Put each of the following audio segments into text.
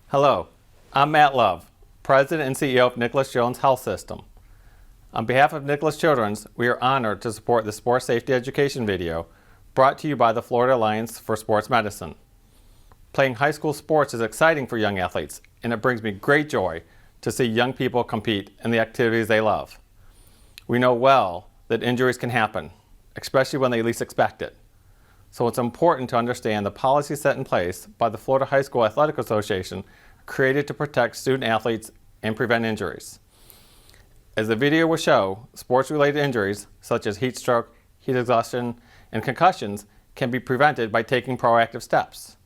Hello, I'm Matt Love, President and CEO of Nicholas Children's Health System. On behalf of Nicholas Children's, we are honored to support the sports safety education video brought to you by the Florida Alliance for Sports Medicine. Playing high school sports is exciting for young athletes, and it brings me great joy to see young people compete in the activities they love. We know well that injuries can happen, especially when they least expect it. So it's important to understand the policy set in place by the Florida High School Athletic Association created to protect student athletes and prevent injuries. As the video will show, sports-related injuries such as heat stroke, heat exhaustion, and concussions can be prevented by taking proactive steps.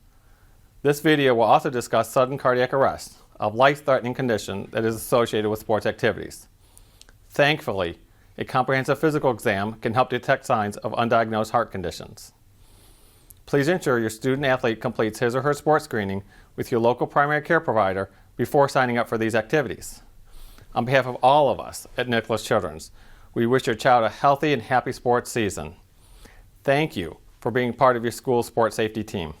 This video will also discuss sudden cardiac arrest, a life-threatening condition that is associated with sports activities. Thankfully, a comprehensive physical exam can help detect signs of undiagnosed heart conditions. Please ensure your student athlete completes his or her sports screening with your local primary care provider before signing up for these activities. On behalf of all of us at Nicholas Children's, we wish your child a healthy and happy sports season. Thank you for being part of your school's sports safety team.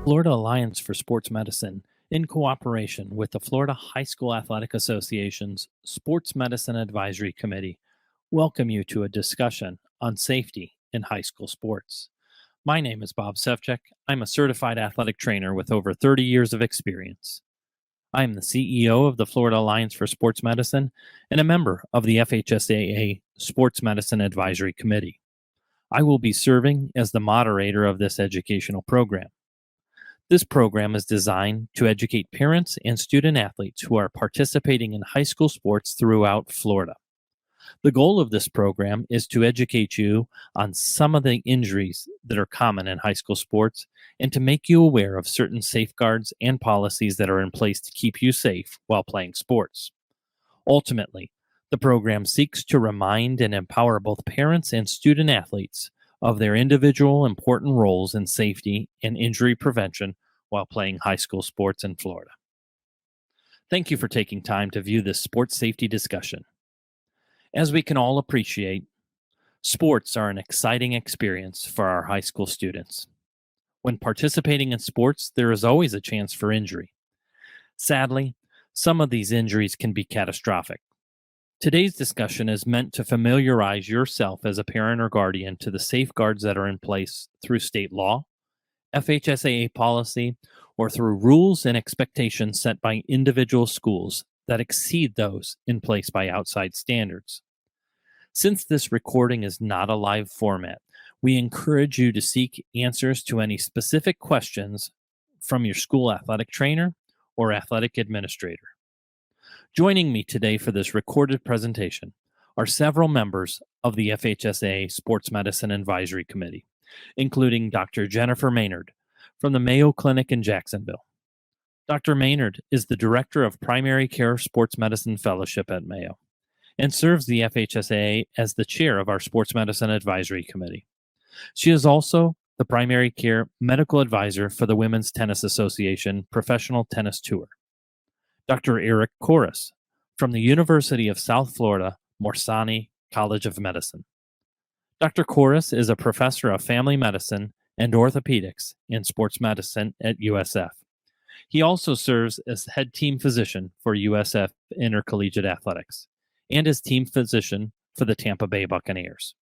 Florida Alliance for Sports Medicine, in cooperation with the Florida High School Athletic Association's Sports Medicine Advisory Committee, welcome you to a discussion on safety in high school sports. My name is Bob Sevchik. I'm a certified athletic trainer with over 30 years of experience. I am the CEO of the Florida Alliance for Sports Medicine and a member of the FHSAA Sports Medicine Advisory Committee. I will be serving as the moderator of this educational program. This program is designed to educate parents and student athletes who are participating in high school sports throughout Florida. The goal of this program is to educate you on some of the injuries that are common in high school sports and to make you aware of certain safeguards and policies that are in place to keep you safe while playing sports. Ultimately, the program seeks to remind and empower both parents and student athletes of their individual important roles in safety and injury prevention while playing high school sports in Florida. Thank you for taking time to view this sports safety discussion. As we can all appreciate, sports are an exciting experience for our high school students. When participating in sports, there is always a chance for injury. Sadly, some of these injuries can be catastrophic. Today's discussion is meant to familiarize yourself as a parent or guardian to the safeguards that are in place through state law, FHSAA policy, or through rules and expectations set by individual schools that exceed those in place by outside standards. Since this recording is not a live format, we encourage you to seek answers to any specific questions from your school athletic trainer or athletic administrator. Joining me today for this recorded presentation are several members of the FHSAA Sports Medicine Advisory Committee, including Dr. Jennifer Maynard from the Mayo Clinic in Jacksonville. Dr. Maynard is the Director of Primary Care Sports Medicine Fellowship at Mayo and serves the FHSAA as the chair of our Sports Medicine Advisory Committee. She is also the Primary Care Medical Advisor for the Women's Tennis Association Professional Tennis Tour. Dr. Eric Corus from the University of South Florida Morsani College of Medicine. Dr. Corus is a professor of family medicine and orthopedics in sports medicine at USF. He also serves as head team physician for USF Intercollegiate Athletics and as team physician for the Tampa Bay Buccaneers.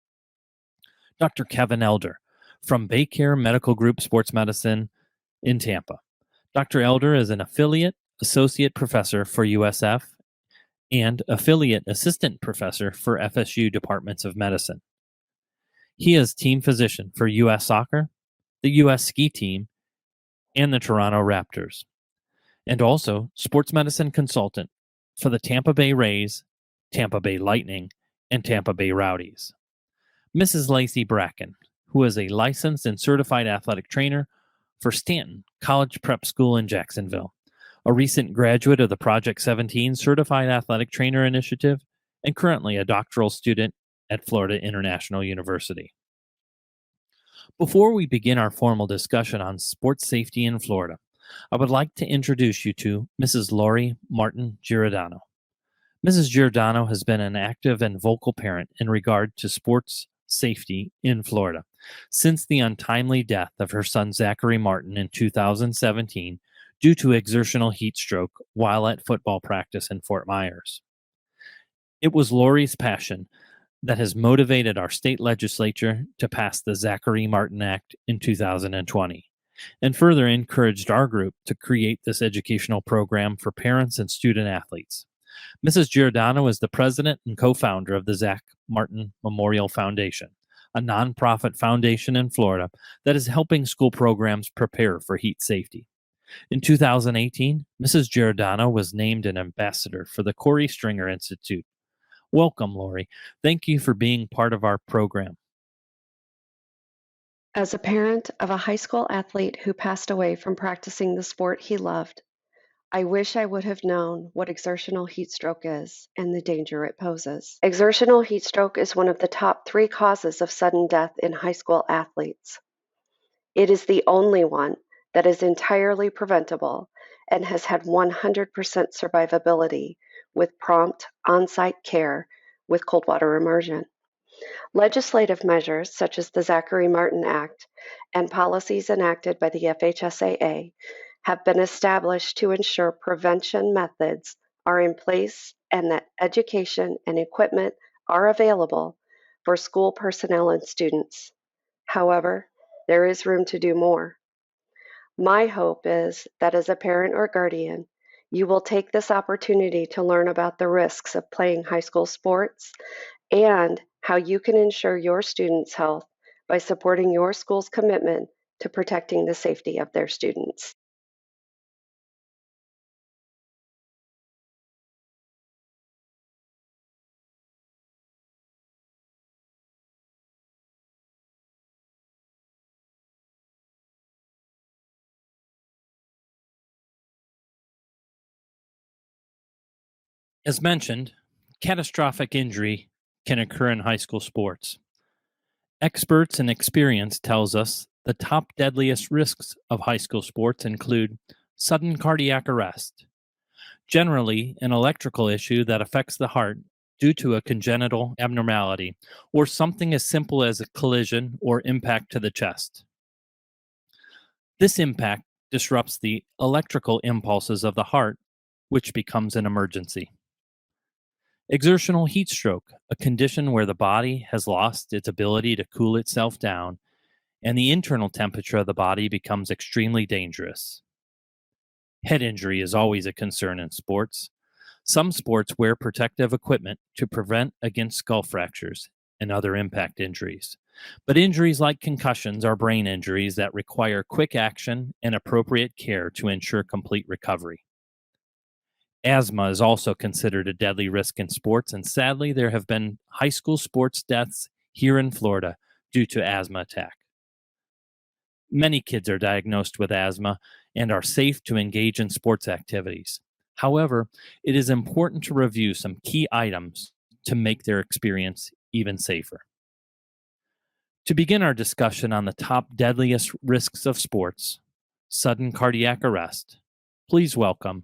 Dr. Kevin Elder from Baycare Medical Group Sports Medicine in Tampa. Dr. Elder is an affiliate associate professor for USF and affiliate assistant professor for FSU Departments of Medicine. He is team physician for U.S. Soccer, the U.S. Ski Team, and the Toronto Raptors, and also sports medicine consultant for the Tampa Bay Rays, Tampa Bay Lightning, and Tampa Bay Rowdies. Mrs. Lacey Bracken, who is a licensed and certified athletic trainer for Stanton College Prep School in Jacksonville, a recent graduate of the Project 17 Certified Athletic Trainer Initiative, and currently a doctoral student at Florida International University. Before we begin our formal discussion on sports safety in Florida, I would like to introduce you to Mrs. Lori Martin Giordano. Mrs. Giordano has been an active and vocal parent in regard to sports safety in Florida since the untimely death of her son Zachary Martin in 2017 due to exertional heat stroke while at football practice in Fort Myers. It was Lori's passion that has motivated our state legislature to pass the Zachary Martin Act in 2020, and further encouraged our group to create this educational program for parents and student athletes. Mrs. Giordano is the president and co-founder of the Zach Martin Memorial Foundation, a nonprofit foundation in Florida that is helping school programs prepare for heat safety. In 2018, Mrs. Giordano was named an ambassador for the Corey Stringer Institute. Welcome, Lori. Thank you for being part of our program. As a parent of a high school athlete who passed away from practicing the sport he loved, I wish I would have known what exertional heat stroke is and the danger it poses. Exertional heat stroke is one of the top 3 causes of sudden death in high school athletes. It is the only one that is entirely preventable and has had 100% survivability with prompt on-site care with cold water immersion. Legislative measures such as the Zachary Martin Act and policies enacted by the FHSAA have been established to ensure prevention methods are in place and that education and equipment are available for school personnel and students. However, there is room to do more. My hope is that as a parent or guardian, you will take this opportunity to learn about the risks of playing high school sports and how you can ensure your students' health by supporting your school's commitment to protecting the safety of their students. As mentioned, catastrophic injury can occur in high school sports. Experts and experience tells us the top deadliest risks of high school sports include sudden cardiac arrest, generally an electrical issue that affects the heart due to a congenital abnormality, or something as simple as a collision or impact to the chest. This impact disrupts the electrical impulses of the heart, which becomes an emergency. Exertional heat stroke, a condition where the body has lost its ability to cool itself down and the internal temperature of the body becomes extremely dangerous. Head injury is always a concern in sports. Some sports wear protective equipment to prevent against skull fractures and other impact injuries. But injuries like concussions are brain injuries that require quick action and appropriate care to ensure complete recovery. Asthma is also considered a deadly risk in sports, and sadly, there have been high school sports deaths here in Florida due to asthma attack. Many kids are diagnosed with asthma and are safe to engage in sports activities. However, it is important to review some key items to make their experience even safer. To begin our discussion on the top deadliest risks of sports, sudden cardiac arrest, please welcome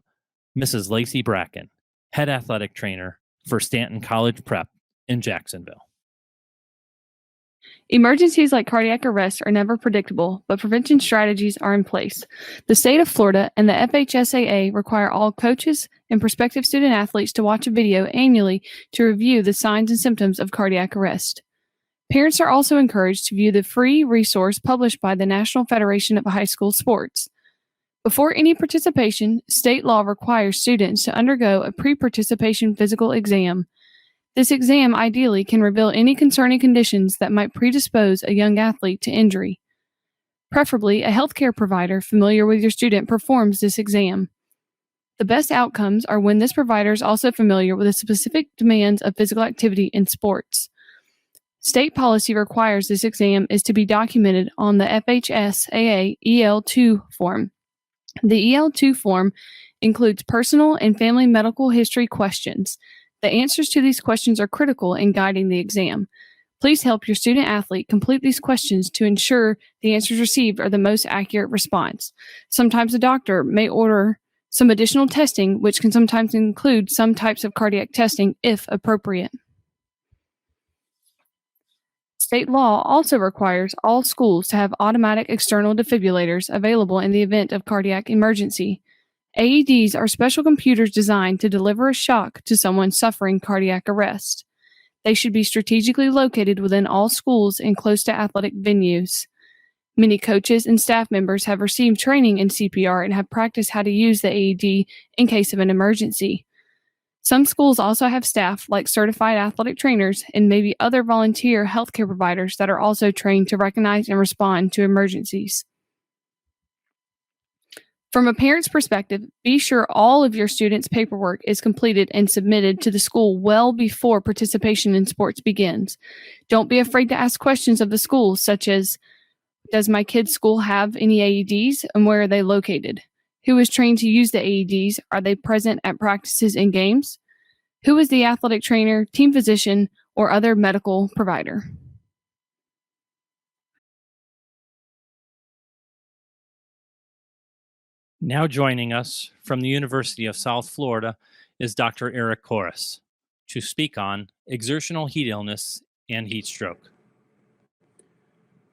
Mrs. Lacey Bracken, head athletic trainer for Stanton College Prep in Jacksonville. Emergencies like cardiac arrest are never predictable, but prevention strategies are in place. The state of Florida and the FHSAA require all coaches and prospective student athletes to watch a video annually to review the signs and symptoms of cardiac arrest. Parents are also encouraged to view the free resource published by the National Federation of High School Sports. Before any participation, state law requires students to undergo a pre-participation physical exam. This exam ideally can reveal any concerning conditions that might predispose a young athlete to injury. Preferably, a healthcare provider familiar with your student performs this exam. The best outcomes are when this provider is also familiar with the specific demands of physical activity in sports. State policy requires this exam is to be documented on the FHSAA EL2 form. The EL2 form includes personal and family medical history questions. The answers to these questions are critical in guiding the exam. Please help your student athlete complete these questions to ensure the answers received are the most accurate response. Sometimes a doctor may order some additional testing, which can sometimes include some types of cardiac testing if appropriate. State law also requires all schools to have automatic external defibrillators available in the event of cardiac emergency. AEDs are special computers designed to deliver a shock to someone suffering cardiac arrest. They should be strategically located within all schools and close to athletic venues. Many coaches and staff members have received training in CPR and have practiced how to use the AED in case of an emergency. Some schools also have staff like certified athletic trainers and maybe other volunteer healthcare providers that are also trained to recognize and respond to emergencies. From a parent's perspective, be sure all of your students' paperwork is completed and submitted to the school well before participation in sports begins. Don't be afraid to ask questions of the school, such as, does my kid's school have any AEDs and where are they located? Who is trained to use the AEDs? Are they present at practices and games? Who is the athletic trainer, team physician, or other medical provider? Now joining us from the University of South Florida is Dr. Eric Corris to speak on exertional heat illness and heat stroke.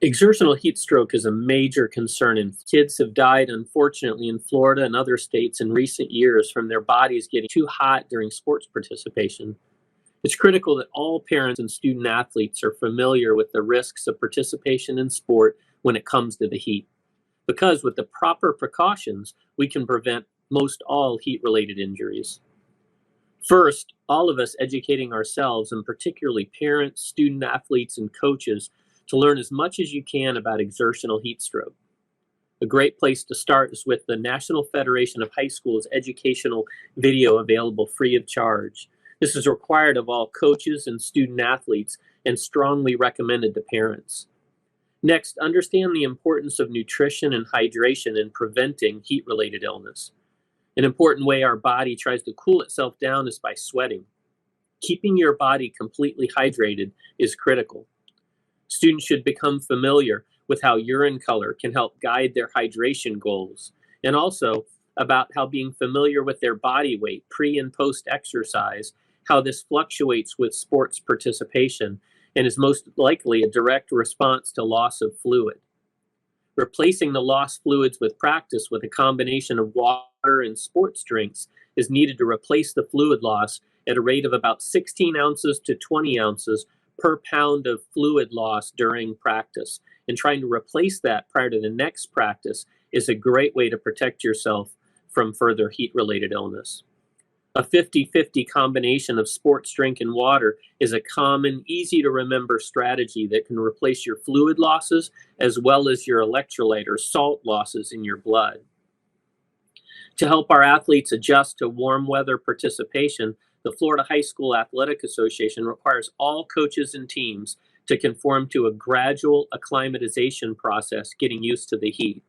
Exertional heat stroke is a major concern, and kids have died, unfortunately, in Florida and other states in recent years from their bodies getting too hot during sports participation. It's critical that all parents and student athletes are familiar with the risks of participation in sport when it comes to the heat, because with the proper precautions, we can prevent most all heat-related injuries. First, all of us educating ourselves, and particularly parents, student athletes, and coaches, to learn as much as you can about exertional heat stroke. A great place to start is with the National Federation of High Schools educational video available free of charge. This is required of all coaches and student athletes and strongly recommended to parents. Next, understand the importance of nutrition and hydration in preventing heat-related illness. An important way our body tries to cool itself down is by sweating. Keeping your body completely hydrated is critical. Students should become familiar with how urine color can help guide their hydration goals, and also about how being familiar with their body weight pre and post exercise, how this fluctuates with sports participation and is most likely a direct response to loss of fluid. Replacing the lost fluids with practice with a combination of water and sports drinks is needed to replace the fluid loss at a rate of about 16 ounces to 20 ounces per pound of fluid loss during practice. And trying to replace that prior to the next practice is a great way to protect yourself from further heat-related illness. A 50-50 combination of sports drink and water is a common, easy-to-remember strategy that can replace your fluid losses as well as your electrolyte or salt losses in your blood. To help our athletes adjust to warm weather participation, the Florida High School Athletic Association requires all coaches and teams to conform to a gradual acclimatization process getting used to the heat.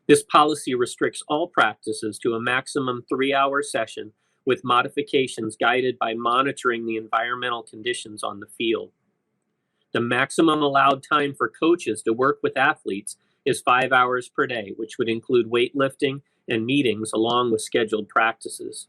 This policy restricts all practices to a maximum 3-hour session with modifications guided by monitoring the environmental conditions on the field. The maximum allowed time for coaches to work with athletes is 5 hours per day, which would include weightlifting and meetings along with scheduled practices.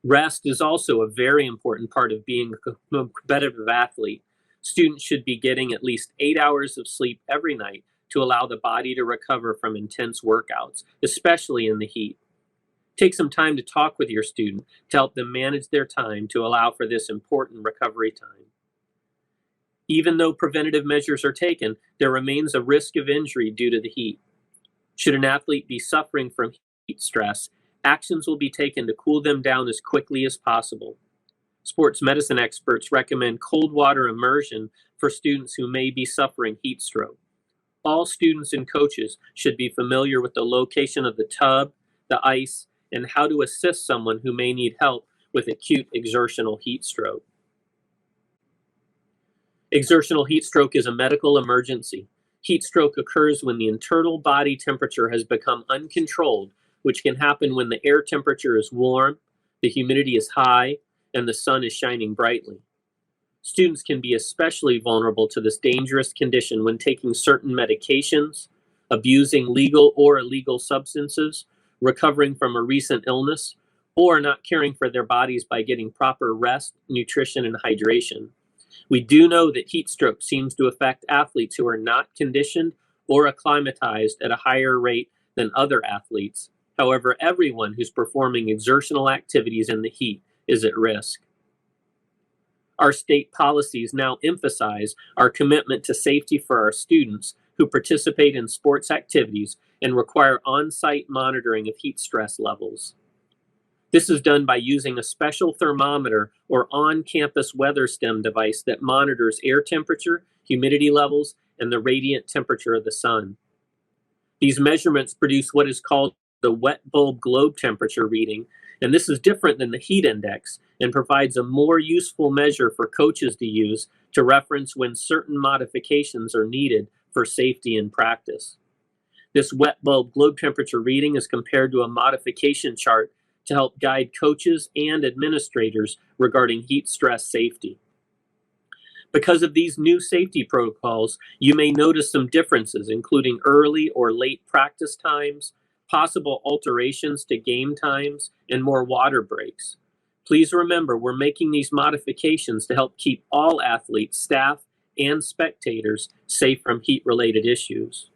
Rest is also a very important part of being a competitive athlete. Students should be getting at least 8 hours of sleep every night to allow the body to recover from intense workouts, especially in the heat. Take some time to talk with your student to help them manage their time to allow for this important recovery time. Even though preventative measures are taken, there remains a risk of injury due to the heat. Should an athlete be suffering from heat stress, actions will be taken to cool them down as quickly as possible. Sports medicine experts recommend cold water immersion for students who may be suffering heat stroke. All students and coaches should be familiar with the location of the tub, the ice, and how to assist someone who may need help with acute exertional heat stroke. Exertional heat stroke is a medical emergency. Heat stroke occurs when the internal body temperature has become uncontrolled, which can happen when the air temperature is warm, the humidity is high, and the sun is shining brightly. Students can be especially vulnerable to this dangerous condition when taking certain medications, abusing legal or illegal substances, recovering from a recent illness, or not caring for their bodies by getting proper rest, nutrition, and hydration. We do know that heat stroke seems to affect athletes who are not conditioned or acclimatized at a higher rate than other athletes. However, everyone who's performing exertional activities in the heat is at risk. Our state policies now emphasize our commitment to safety for our students who participate in sports activities and require on-site monitoring of heat stress levels. This is done by using a special thermometer or on-campus weather stem device that monitors air temperature, humidity levels, and the radiant temperature of the sun. These measurements produce what is called the wet bulb globe temperature reading, and this is different than the heat index and provides a more useful measure for coaches to use to reference when certain modifications are needed for safety in practice. This wet bulb globe temperature reading is compared to a modification chart to help guide coaches and administrators regarding heat stress safety. Because of these new safety protocols, you may notice some differences, including early or late practice times, possible alterations to game times, and more water breaks. Please remember, we're making these modifications to help keep all athletes, staff, and spectators safe from heat-related issues.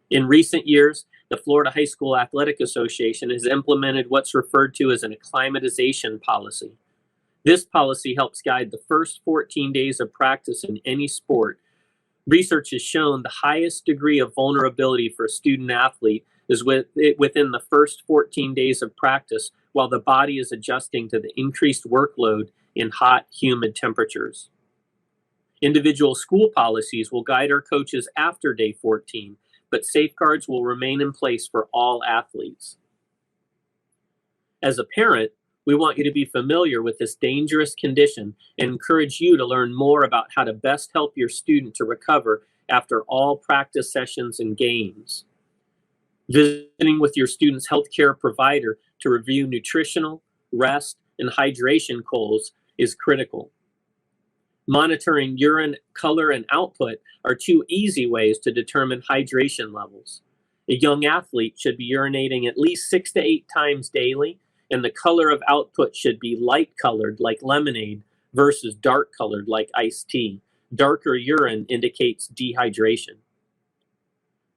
In recent years, the Florida High School Athletic Association has implemented what's referred to as an acclimatization policy. This policy helps guide the first 14 days of practice in any sport. Research has shown the highest degree of vulnerability for a student athlete is within the first 14 days of practice while the body is adjusting to the increased workload in hot, humid temperatures. Individual school policies will guide our coaches after day 14, but safeguards will remain in place for all athletes. As a parent, we want you to be familiar with this dangerous condition and encourage you to learn more about how to best help your student to recover after all practice sessions and games. Visiting with your student's healthcare provider to review nutritional, rest, and hydration goals is critical. Monitoring urine color and output are two easy ways to determine hydration levels. A young athlete should be urinating at least 6 to 8 times daily, and the color of output should be light colored like lemonade versus dark colored like iced tea. Darker urine indicates dehydration.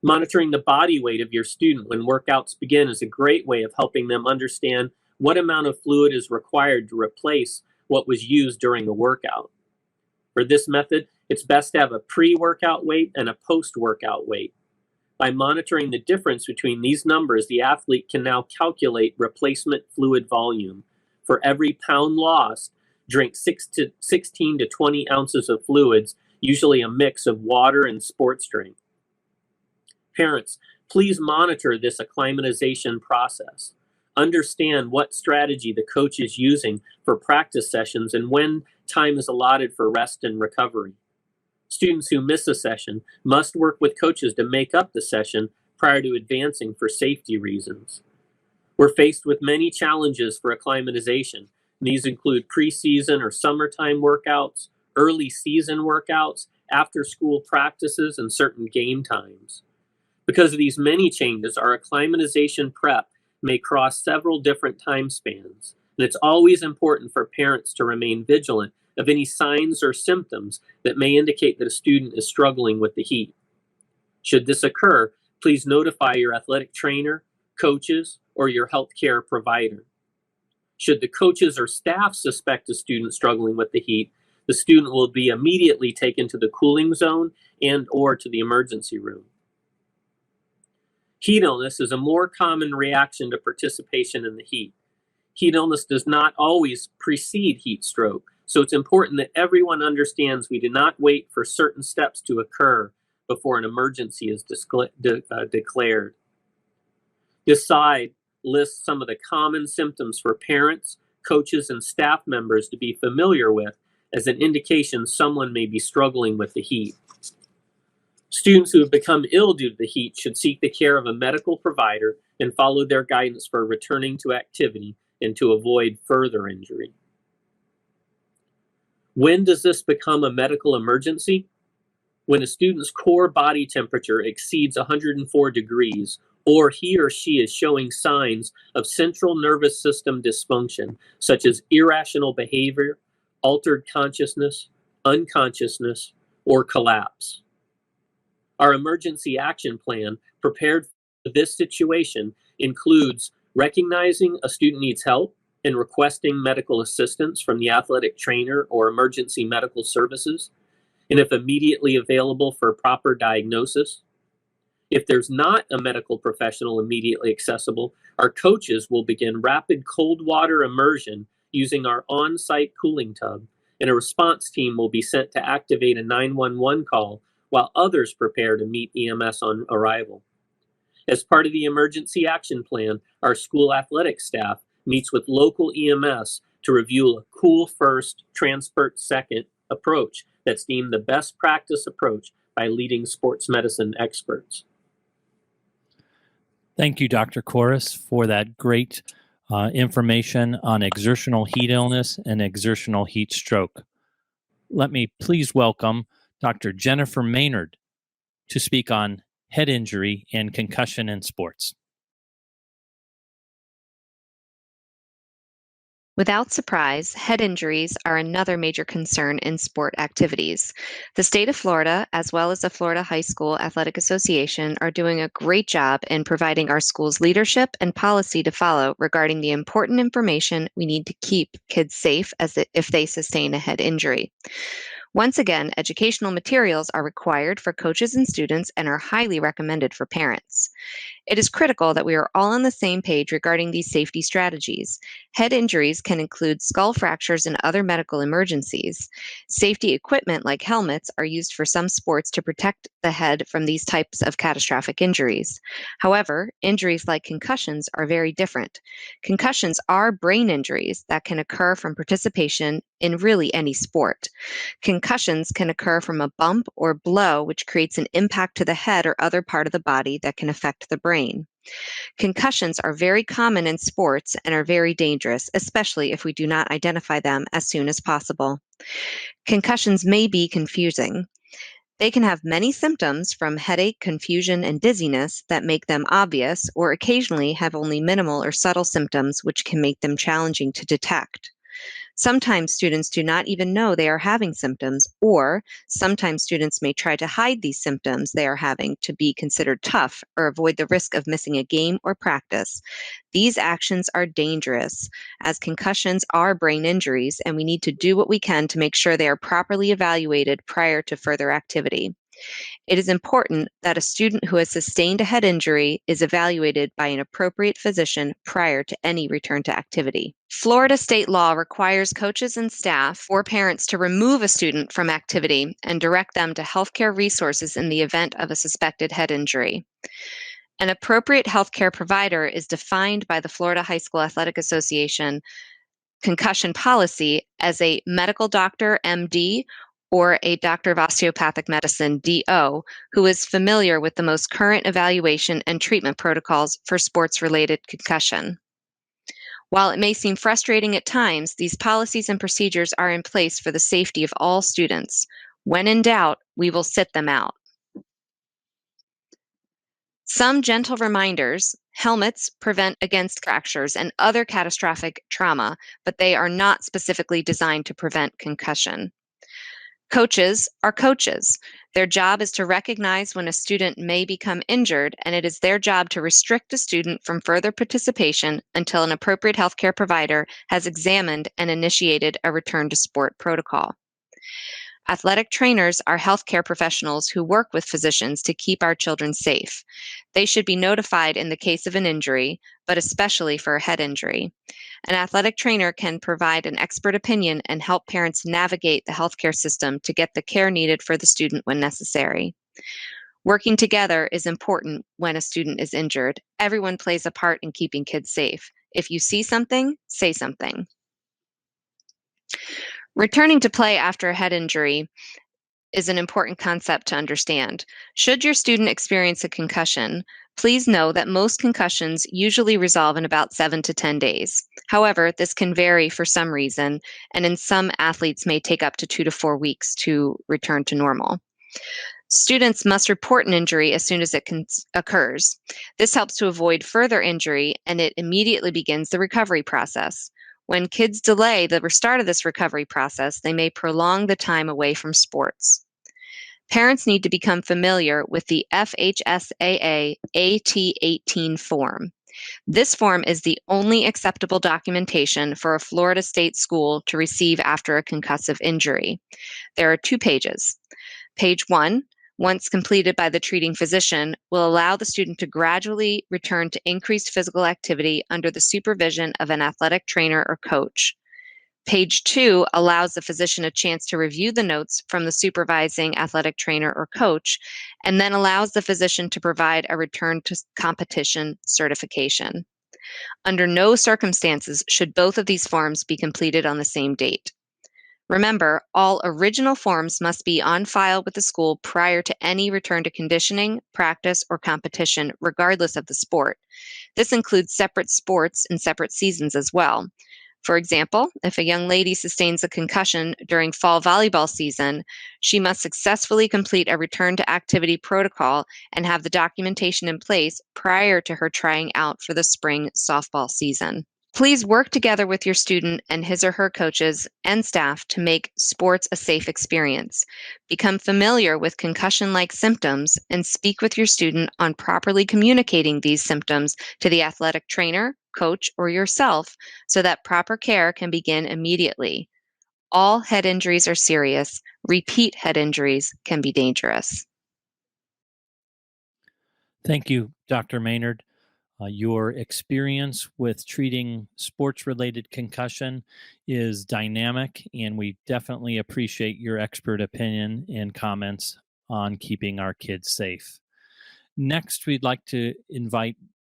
Monitoring the body weight of your student when workouts begin is a great way of helping them understand what amount of fluid is required to replace what was used during a workout. For this method, it's best to have a pre-workout weight and a post-workout weight. By monitoring the difference between these numbers, the athlete can now calculate replacement fluid volume. For every pound lost, drink 16 to 20 ounces of fluids, usually a mix of water and sports drink. Parents, please monitor this acclimatization process. Understand what strategy the coach is using for practice sessions and when time is allotted for rest and recovery. Students who miss a session must work with coaches to make up the session prior to advancing for safety reasons. We're faced with many challenges for acclimatization. These include preseason or summertime workouts, early season workouts, after-school practices, and certain game times. Because of these many changes, our acclimatization prep may cross several different time spans, and it's always important for parents to remain vigilant of any signs or symptoms that may indicate that a student is struggling with the heat. Should this occur, please notify your athletic trainer, coaches, or your healthcare provider. Should the coaches or staff suspect a student struggling with the heat, the student will be immediately taken to the cooling zone and/or to the emergency room. Heat illness is a more common reaction to participation in the heat. Heat illness does not always precede heat stroke, so it's important that everyone understands we do not wait for certain steps to occur before an emergency is declared. This slide lists some of the common symptoms for parents, coaches, and staff members to be familiar with as an indication someone may be struggling with the heat. Students who have become ill due to the heat should seek the care of a medical provider and follow their guidance for returning to activity and to avoid further injury. When does this become a medical emergency? When a student's core body temperature exceeds 104 degrees, or he or she is showing signs of central nervous system dysfunction, such as irrational behavior, altered consciousness, unconsciousness, or collapse. Our emergency action plan, prepared for this situation, includes recognizing a student needs help and requesting medical assistance from the athletic trainer or emergency medical services, and if immediately available, for proper diagnosis. If there's not a medical professional immediately accessible, our coaches will begin rapid cold water immersion using our on-site cooling tub, and a response team will be sent to activate a 911 call while others prepare to meet EMS on arrival. As part of the emergency action plan, our school athletics staff meets with local EMS to review a cool first, transport second approach that's deemed the best practice approach by leading sports medicine experts. Thank you, Dr. Corus, for that great information on exertional heat illness and exertional heat stroke. Let me please welcome Dr. Jennifer Maynard to speak on head injury and concussion in sports. Without surprise, head injuries are another major concern in sport activities. The state of Florida, as well as the Florida High School Athletic Association, are doing a great job in providing our school's leadership and policy to follow regarding the important information we need to keep kids safe if they sustain a head injury. Once again, educational materials are required for coaches and students and are highly recommended for parents. It is critical that we are all on the same page regarding these safety strategies. Head injuries can include skull fractures and other medical emergencies. Safety equipment like helmets are used for some sports to protect the head from these types of catastrophic injuries. However, injuries like concussions are very different. Concussions are brain injuries that can occur from participation in really any sport. Concussions can occur from a bump or blow, which creates an impact to the head or other part of the body that can affect the brain. Concussions are very common in sports and are very dangerous, especially if we do not identify them as soon as possible. Concussions may be confusing. They can have many symptoms from headache, confusion, and dizziness that make them obvious, or occasionally have only minimal or subtle symptoms which can make them challenging to detect. Sometimes students do not even know they are having symptoms, or sometimes students may try to hide these symptoms they are having to be considered tough or avoid the risk of missing a game or practice. These actions are dangerous, as concussions are brain injuries, and we need to do what we can to make sure they are properly evaluated prior to further activity. It is important that a student who has sustained a head injury is evaluated by an appropriate physician prior to any return to activity. Florida state law requires coaches and staff or parents to remove a student from activity and direct them to healthcare resources in the event of a suspected head injury. An appropriate healthcare provider is defined by the Florida High School Athletic Association concussion policy as a medical doctor, MD, or a doctor of osteopathic medicine, DO, who is familiar with the most current evaluation and treatment protocols for sports-related concussion. While it may seem frustrating at times, these policies and procedures are in place for the safety of all students. When in doubt, we will sit them out. Some gentle reminders: helmets prevent against fractures and other catastrophic trauma, but they are not specifically designed to prevent concussion. Coaches are coaches. Their job is to recognize when a student may become injured, and it is their job to restrict a student from further participation until an appropriate healthcare provider has examined and initiated a return to sport protocol. Athletic trainers are healthcare professionals who work with physicians to keep our children safe. They should be notified in the case of an injury, but especially for a head injury. An athletic trainer can provide an expert opinion and help parents navigate the healthcare system to get the care needed for the student when necessary. Working together is important when a student is injured. Everyone plays a part in keeping kids safe. If you see something, say something. Returning to play after a head injury is an important concept to understand. Should your student experience a concussion, please know that most concussions usually resolve in about 7 to 10 days. However, this can vary for some reason, and in some athletes may take up to 2 to 4 weeks to return to normal. Students must report an injury as soon as it occurs. This helps to avoid further injury, and it immediately begins the recovery process. When kids delay the restart of this recovery process, they may prolong the time away from sports. Parents need to become familiar with the FHSAA AT18 form. This form is the only acceptable documentation for a Florida state school to receive after a concussive injury. There are 2 pages. Page 1, once completed by the treating physician, will allow the student to gradually return to increased physical activity under the supervision of an athletic trainer or coach. Page 2 allows the physician a chance to review the notes from the supervising athletic trainer or coach, and then allows the physician to provide a return to competition certification. Under no circumstances should both of these forms be completed on the same date. Remember, all original forms must be on file with the school prior to any return to conditioning, practice, or competition, regardless of the sport. This includes separate sports and separate seasons as well. For example, if a young lady sustains a concussion during fall volleyball season, she must successfully complete a return to activity protocol and have the documentation in place prior to her trying out for the spring softball season. Please work together with your student and his or her coaches and staff to make sports a safe experience. Become familiar with concussion-like symptoms and speak with your student on properly communicating these symptoms to the athletic trainer, coach, or yourself so that proper care can begin immediately. All head injuries are serious. Repeat head injuries can be dangerous. Thank you, Dr. Maynard. Your experience with treating sports-related concussion is dynamic, and we definitely appreciate your expert opinion and comments on keeping our kids safe. Next, we'd like to invite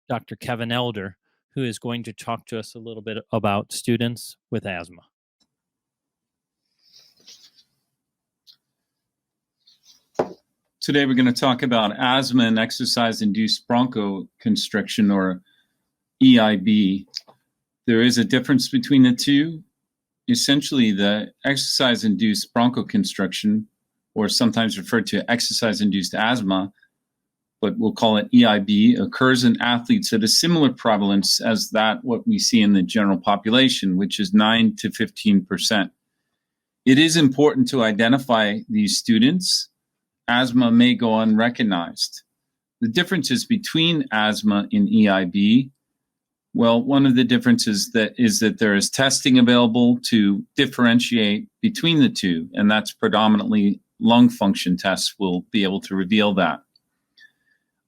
Dr. Kevin Elder, who is going to talk to us a little bit about students with asthma. Today we're going to talk about asthma and exercise-induced bronchoconstriction, or EIB. There is a difference between the two. Essentially, the exercise-induced bronchoconstriction, or sometimes referred to exercise-induced asthma, but we'll call it EIB, occurs in athletes at a similar prevalence as that what we see in the general population, which is 9 to 15%. It is important to identify these students. Asthma may go unrecognized. The differences between asthma and EIB, well, one of the differences is that there is testing available to differentiate between the two, and that's predominantly lung function tests will be able to reveal that.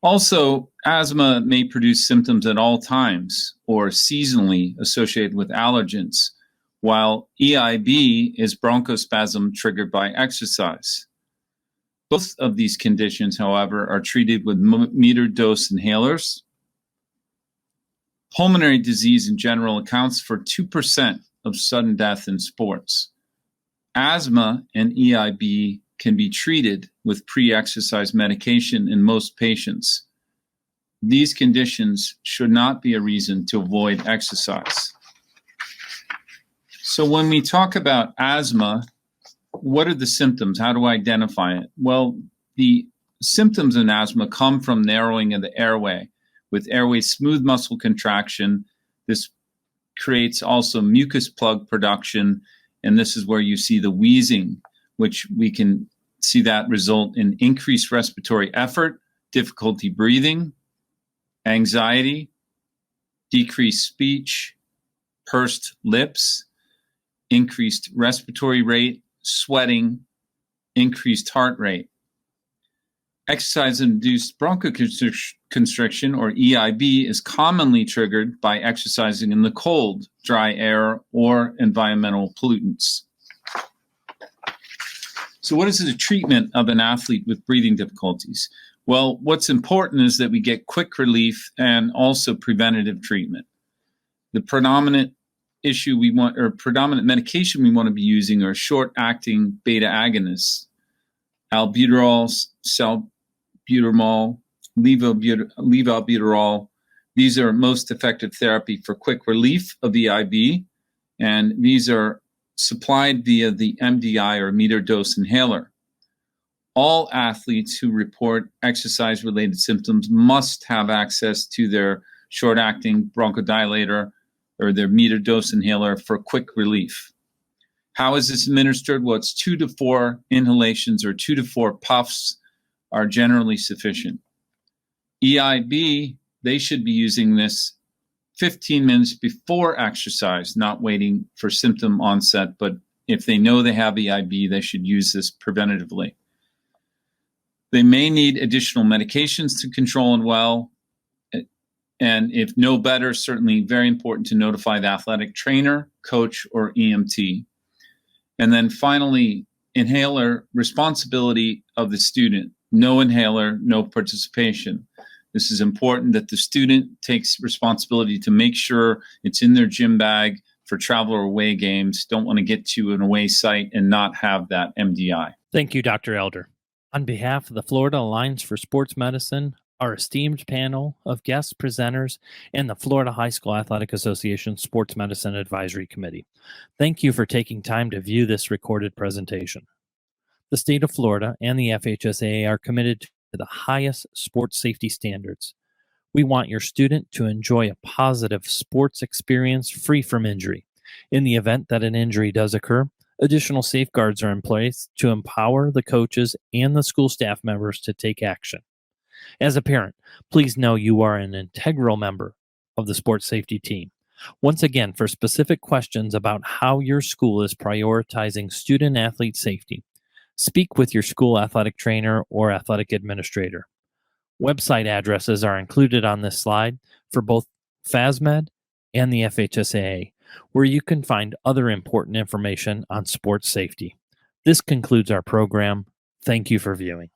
Also, asthma may produce symptoms at all times or seasonally associated with allergens, while EIB is bronchospasm triggered by exercise. Both of these conditions, however, are treated with metered dose inhalers. Pulmonary disease in general accounts for 2% of sudden death in sports. Asthma and EIB can be treated with pre-exercise medication in most patients. These conditions should not be a reason to avoid exercise. So when we talk about asthma, what are the symptoms? How do I identify it? Well, the symptoms in asthma come from narrowing of the airway. With airway smooth muscle contraction, this creates also mucus plug production, and this is where you see the wheezing, which we can see that result in increased respiratory effort, difficulty breathing, anxiety, decreased speech, pursed lips, increased respiratory rate, sweating, increased heart rate. Exercise-induced bronchoconstriction, or EIB, is commonly triggered by exercising in the cold, dry air, or environmental pollutants. So what is the treatment of an athlete with breathing difficulties? Well, what's important is that we get quick relief and also preventative treatment. The predominant predominant medication we want to be using are short-acting beta agonists, albuterol, salbutamol, levobuterol. These are most effective therapy for quick relief of EIB, and these are supplied via the MDI, or meter dose inhaler. All athletes who report exercise-related symptoms must have access to their short-acting bronchodilator or their meter dose inhaler for quick relief. How is this administered? Well, it's 2 to 4 inhalations or 2 to 4 puffs are generally sufficient. EIB, they should be using this 15 minutes before exercise, not waiting for symptom onset, but if they know they have EIB, they should use this preventatively. They may need additional medications to control and well. And if no better, certainly very important to notify the athletic trainer, coach, or EMT. And then finally, inhaler responsibility of the student. No inhaler, no participation. This is important that the student takes responsibility to make sure it's in their gym bag for travel or away games. Don't want to get to an away site and not have that MDI. Thank you, Dr. Elder. On behalf of the Florida Alliance for Sports Medicine, our esteemed panel of guest presenters, and the Florida High School Athletic Association Sports Medicine Advisory Committee, thank you for taking time to view this recorded presentation. The state of Florida and the FHSAA are committed to the highest sports safety standards. We want your student to enjoy a positive sports experience free from injury. In the event that an injury does occur, additional safeguards are in place to empower the coaches and the school staff members to take action. As a parent, please know you are an integral member of the sports safety team. Once again, for specific questions about how your school is prioritizing student-athlete safety, speak with your school athletic trainer or athletic administrator. Website addresses are included on this slide for both FASmed and the FHSAA, where you can find other important information on sports safety. This concludes our program. Thank you for viewing.